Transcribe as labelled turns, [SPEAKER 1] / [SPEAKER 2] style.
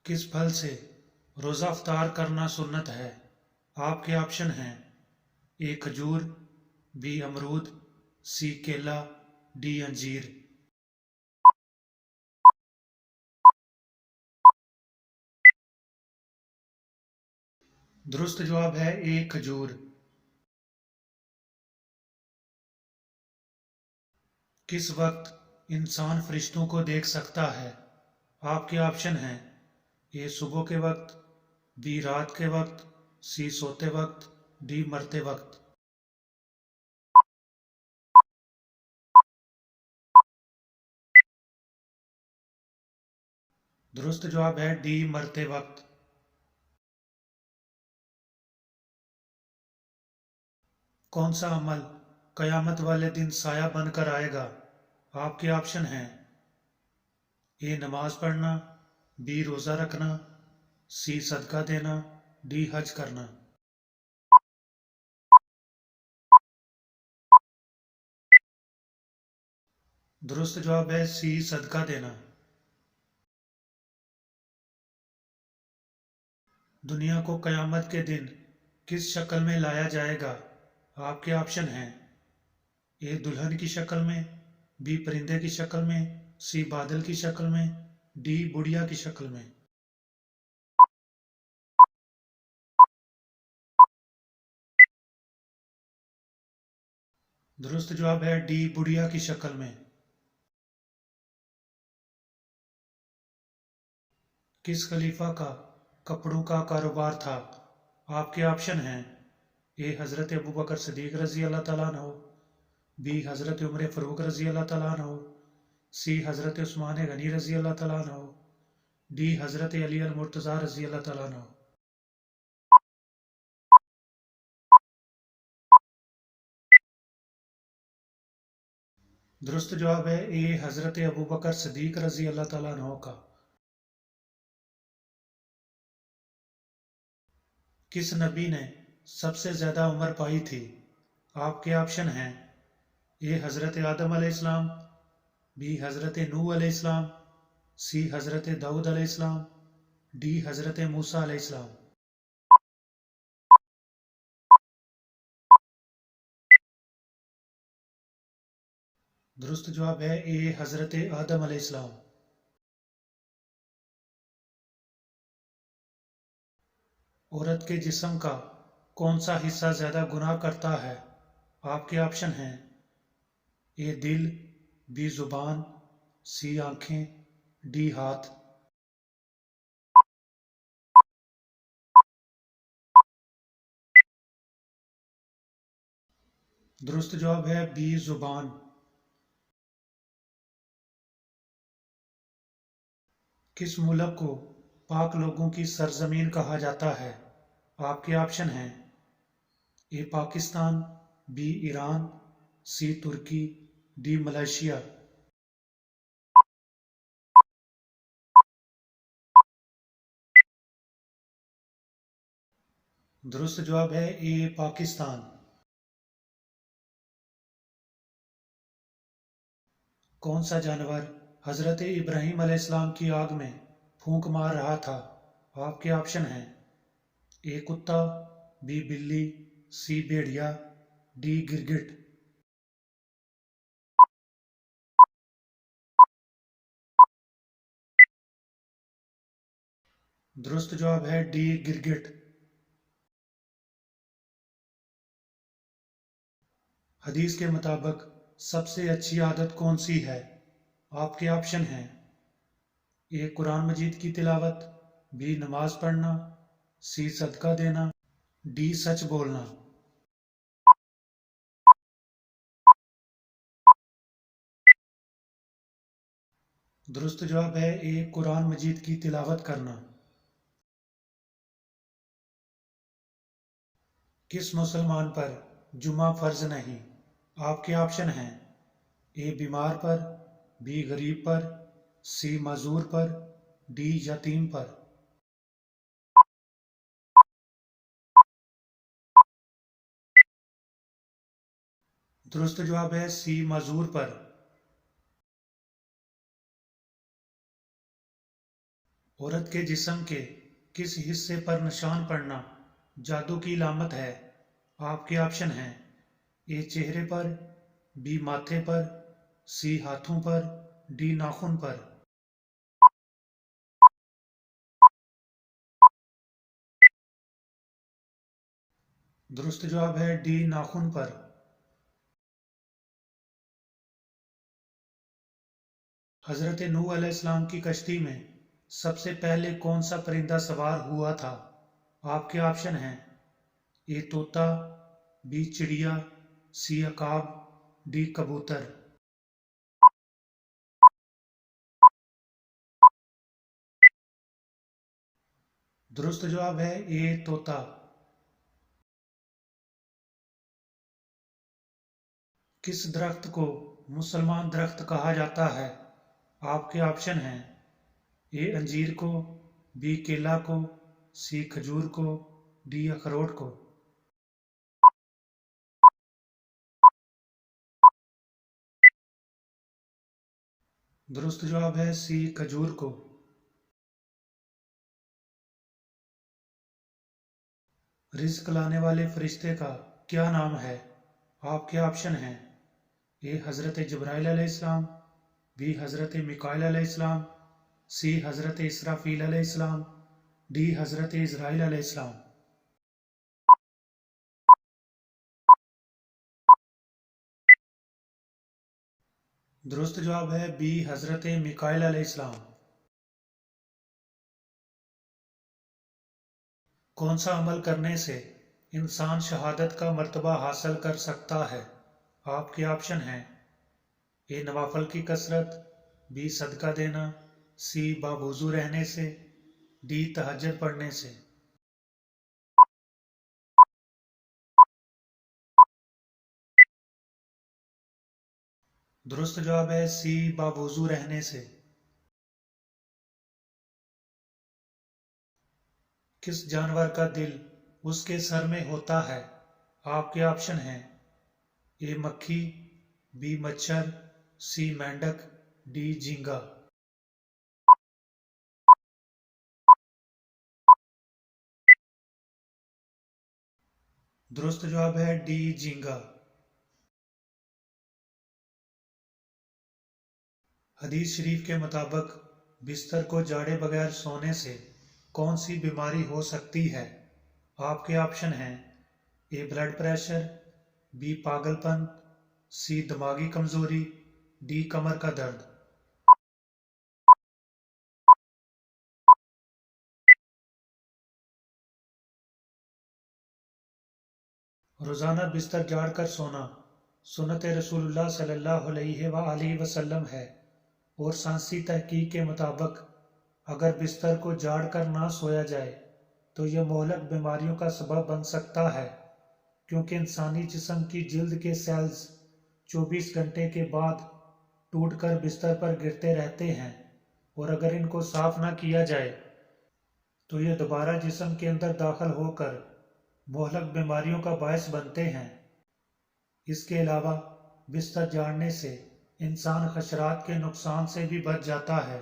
[SPEAKER 1] किस फल से रोज़ा अफ्तार करना सुन्नत है? आपके ऑप्शन हैं ए खजूर, बी अमरूद, सी केला, डी अंजीर। दुरुस्त जवाब है ए खजूर। किस वक्त इंसान फरिश्तों को देख सकता है? आपके ऑप्शन हैं ए सुबह के वक्त, बी रात के वक्त, सी सोते वक्त, डी मरते वक्त। दुरुस्त जवाब है डी मरते वक्त। कौन सा अमल कयामत वाले दिन साया बनकर आएगा? आपके ऑप्शन हैं ए नमाज पढ़ना, बी रोज़ा रखना, सी सदका देना, डी हज करना। दुरुस्त जवाब है सी सदका देना। दुनिया को कयामत के दिन किस शक्ल में लाया जाएगा? आपके ऑप्शन हैं ए दुल्हन की शक्ल में, बी परिंदे की शक्ल में, सी बादल की शक्ल में, डी बुढ़िया की शक्ल में। दुरुस्त जवाब है डी बुढ़िया की शक्ल में। किस खलीफा का कपड़ों का कारोबार था? आपके ऑप्शन हैं ए हज़रत अबू बकर सिद्दीक रजी अल्लाह तआला अन्हु, बी हज़रत उमर फ़ारूक रजी अल्लाह तआला अन्हु, सी हज़रत उस्मान गनी रजी अल्लाह तआला अन्हु, डी हज़रत अली अल मुर्तज़ा रजी अल्लाह तआला अन्हु। दुरुस्त जवाब है ए हज़रत अबू बकर सिद्दीक रजी अल्लाह तआला अन्हु का। किस नबी ने सबसे ज्यादा उम्र पाई थी? आपके ऑप्शन हैं ए हज़रत आदम अलैहिस्सलाम, बी हज़रत नूह अलैहिस्सलाम, सी हज़रत दाऊद अलैहिस्सलाम, डी हज़रत मूसा अलैहिस्सलाम। दुरुस्त जवाब है ए हज़रत आदम अलैहिस्सलाम। औरत के जिस्म का कौन सा हिस्सा ज्यादा गुनाह करता है? आपके ऑप्शन हैं ए दिल, बी जुबान, सी आंखें, डी हाथ। दुरुस्त जवाब है बी जुबान। किस मुल्क को पाक लोगों की सरजमीन कहा जाता है? आपके ऑप्शन हैं ए पाकिस्तान, बी ईरान, सी तुर्की, डी मलेशिया। दुरुस्त जवाब है ए पाकिस्तान। कौन सा जानवर हजरत इब्राहीम अलैहिस्सलाम की आग में फूंक मार रहा था? आपके ऑप्शन हैं ए कुत्ता, बी बिल्ली, सी भेड़िया, डी गिरगिट। दुरुस्त जवाब है डी गिरगिट। हदीस के मुताबिक सबसे अच्छी आदत कौन सी है? आपके ऑप्शन हैं ए कुरान मजीद की तिलावत, बी नमाज पढ़ना, सी सदका देना, डी सच बोलना। दुरुस्त जवाब है ए कुरान मजीद की तिलावत करना। किस मुसलमान पर जुमा फर्ज नहीं? आपके ऑप्शन हैं ए बीमार पर, बी गरीब पर, सी मजूर पर, डी यतीम पर। दुरुस्त जवाब है सी मजूर पर। औरत के जिस्म के किस हिस्से पर निशान पड़ना जादू की लामत है? आपके ऑप्शन हैं ए चेहरे पर, बी माथे पर, सी हाथों पर, डी नाखून पर। दुरुस्त जवाब है डी नाखून पर। हजरत नूह अलैहिस्सलाम की कश्ती में सबसे पहले कौन सा परिंदा सवार हुआ था? आपके ऑप्शन हैं ए तोता, बी चिड़िया, सी अकाब, डी कबूतर। दुरुस्त जवाब है ए तोता। किस दरख्त को मुसलमान दरख्त कहा जाता है? आपके ऑप्शन हैं ए अंजीर को, बी केला को, सी खजूर को, डी अखरोट को। दुरुस्त जवाब है सी खजूर को। रिज्क लाने वाले फरिश्ते का क्या नाम है? आपके ऑप्शन हैं ए हज़रत जब्राइल अलैहिस्सलाम, बी हज़रत मिकाइल अलैहिस्सलाम, सी हज़रत इसराफील अलैहिस्सलाम, डी हज़रत इज़राइल अलैहिस्सलाम। दुरुस्त जवाब है बी हज़रत मिकाइल अलैहिस्सलाम। कौन सा अमल करने से इंसान शहादत का मर्तबा हासिल कर सकता है? आपके ऑप्शन हैं ए नवाफल की कसरत, बी सदका देना, सी बावुज़ू रहने से, डी तहज्जुद पढ़ने से। दुरुस्त जवाब है सी बावुज़ू रहने से। किस जानवर का दिल उसके सर में होता है? आपके ऑप्शन हैं ए मक्खी, बी मच्छर, सी मेंढक, डी झींगा। दुरुस्त जवाब है डी झींगा। हदीस शरीफ के मुताबिक बिस्तर को झाड़े बगैर सोने से कौन सी बीमारी हो सकती है? आपके ऑप्शन हैं ए ब्लड प्रेशर, बी पागलपन, सी दिमागी कमजोरी, डी कमर का दर्द। रोजाना बिस्तर झाड़कर सोना सुन्नत रसूलुल्लाह सल्लल्लाहु अलैहि वसल्लम है और साइंसी तहकीक के मुताबिक अगर बिस्तर को झाड़कर ना सोया जाए तो यह मोहलक बीमारियों का सबब बन सकता है, क्योंकि इंसानी जिस्म की जिल्द के सेल्स 24 घंटे के बाद टूटकर बिस्तर पर गिरते रहते हैं और अगर इनको साफ ना किया जाए तो ये दोबारा जिस्म के अंदर दाखिल होकर मोहलक बीमारियों का बायस बनते हैं। इसके अलावा बिस्तर झाड़ने से इंसान हशरात के नुकसान से भी बच जाता है।